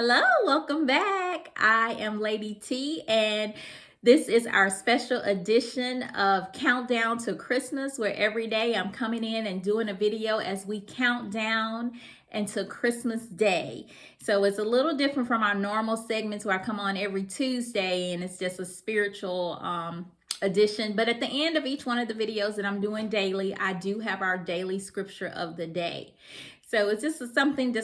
Hello, welcome back. I am Lady T, and this is our special edition of Countdown to Christmas, where every day I'm coming in and doing a video as we count down into Christmas Day. So it's a little different from our normal segments where I come on every Tuesday and it's just a spiritual edition. But at the end of each one of the videos that I'm doing daily, I do have our daily scripture of the day. So it's just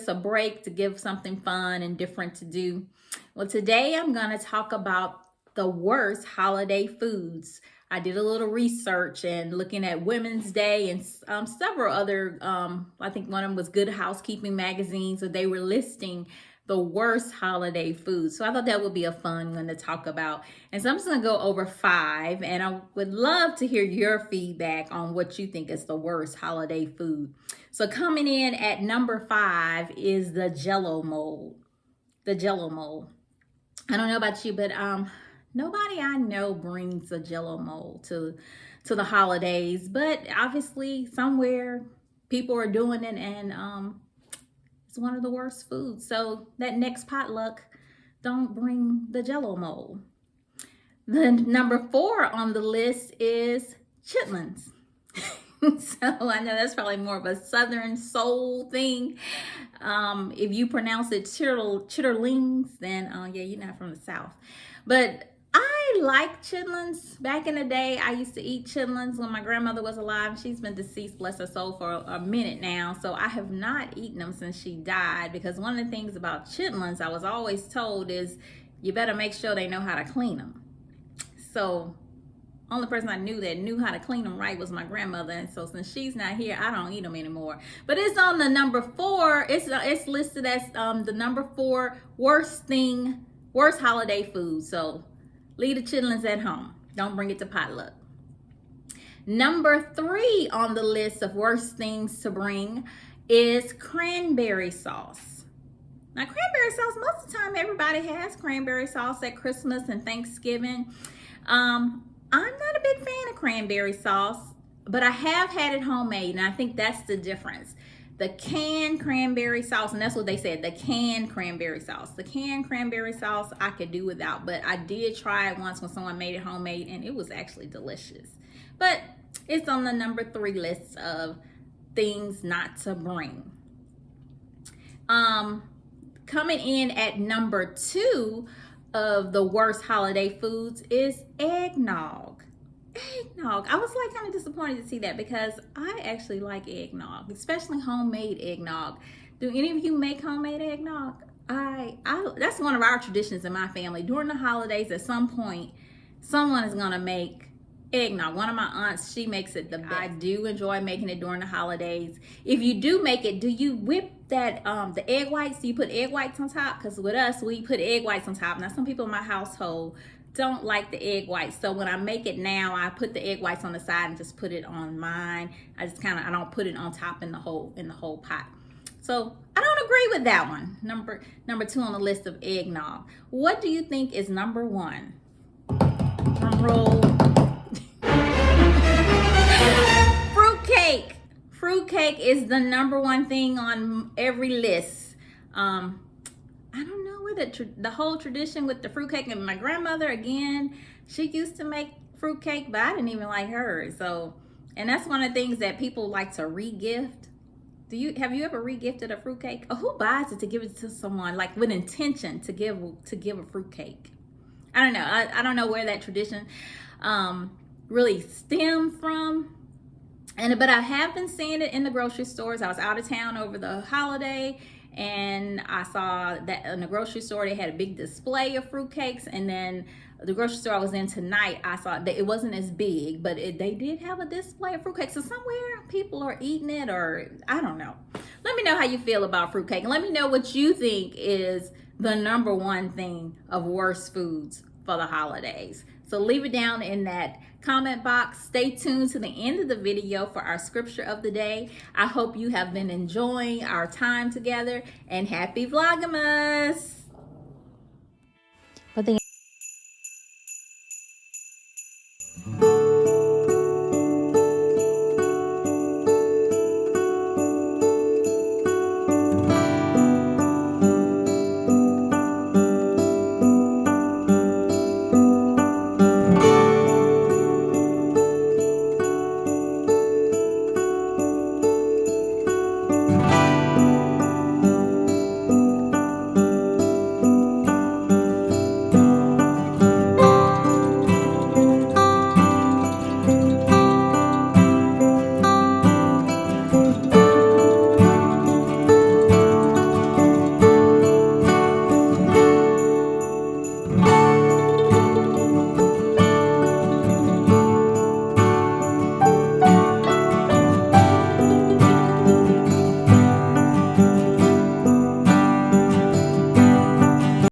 a break to give something fun and different to do. Well, today I'm going to talk about the worst holiday foods. I did a little research and looking at Women's Day and several other, I think one of them was Good Housekeeping magazine. So they were listing the worst holiday foods. So I thought that would be a fun one to talk about. And so I'm just going to go over 5, and I would love to hear your feedback on what you think is the worst holiday food. So coming in at number 5 is the Jello mold. The Jello mold. I don't know about you, but nobody I know brings a Jello mold to the holidays, but obviously somewhere people are doing it, and it's one of the worst foods. So that next potluck, don't bring the Jello mold. The number 4 on the list is chitlins. So I know that's probably more of a Southern soul thing. If you pronounce it chitterlings, then yeah, you're not from the South. But I like chitlins. Back in the day, I used to eat chitlins when my grandmother was alive. She's been deceased, bless her soul, for a minute now. So I have not eaten them since she died, because one of the things about chitlins I was always told is you better make sure they know how to clean them. So only person I knew that knew how to clean them right was my grandmother, and so since she's not here, I don't eat them anymore. But it's on the number 4. It's listed as the number 4 worst holiday food. So leave the chitlins at home. Don't bring it to potluck. Number 3 on the list of worst things to bring is cranberry sauce. Now, cranberry sauce, most of the time everybody has cranberry sauce at Christmas and Thanksgiving. I'm not a big fan of cranberry sauce, but I have had it homemade, and I think that's the difference. The canned cranberry sauce, and that's what they said, the canned cranberry sauce. The canned cranberry sauce I could do without, but I did try it once when someone made it homemade, and it was actually delicious. But it's on the number 3 list of things not to bring. Coming in at number 2 of the worst holiday foods is eggnog. Eggnog. I was like kind of disappointed to see that, because I actually like eggnog, especially homemade eggnog. Do any of you make homemade eggnog? That's one of our traditions in my family. During the holidays, at some point, someone is gonna make eggnog. One of my aunts, she makes it the best. I do enjoy making it during the holidays. If you do make it, do you whip that the egg whites? Do you put egg whites on top? Because with us, we put egg whites on top. Now, some people in my household don't like the egg whites, so when I make it now, I put the egg whites on the side and just put it on mine. I don't put it on top in the whole pot. So I don't agree with that one. Number 2 on the list of eggnog. What do you think is number 1? Drum roll. Fruitcake. Fruitcake is the number 1 thing on every list. I don't know where the whole tradition with the fruitcake, and my grandmother, again, she used to make fruitcake, but I didn't even like hers. So, and that's one of the things that people like to re-gift. Have you ever re-gifted a fruitcake? Or who buys it to give it to someone, like with intention to give a fruitcake? I don't know. I don't know where that tradition really stemmed from. But I have been seeing it in the grocery stores. I was out of town over the holiday, and I saw that in the grocery store they had a big display of fruitcakes. And then the grocery store I was in tonight, I saw that it wasn't as big, but they did have a display of fruitcakes. So somewhere people are eating it, or I don't know. Let me know how you feel about fruitcake, and let me know what you think is the number 1 thing of worst foods for the holidays. So leave it down in that comment box. Stay tuned to the end of the video for our scripture of the day. I hope you have been enjoying our time together, and happy Vlogamas.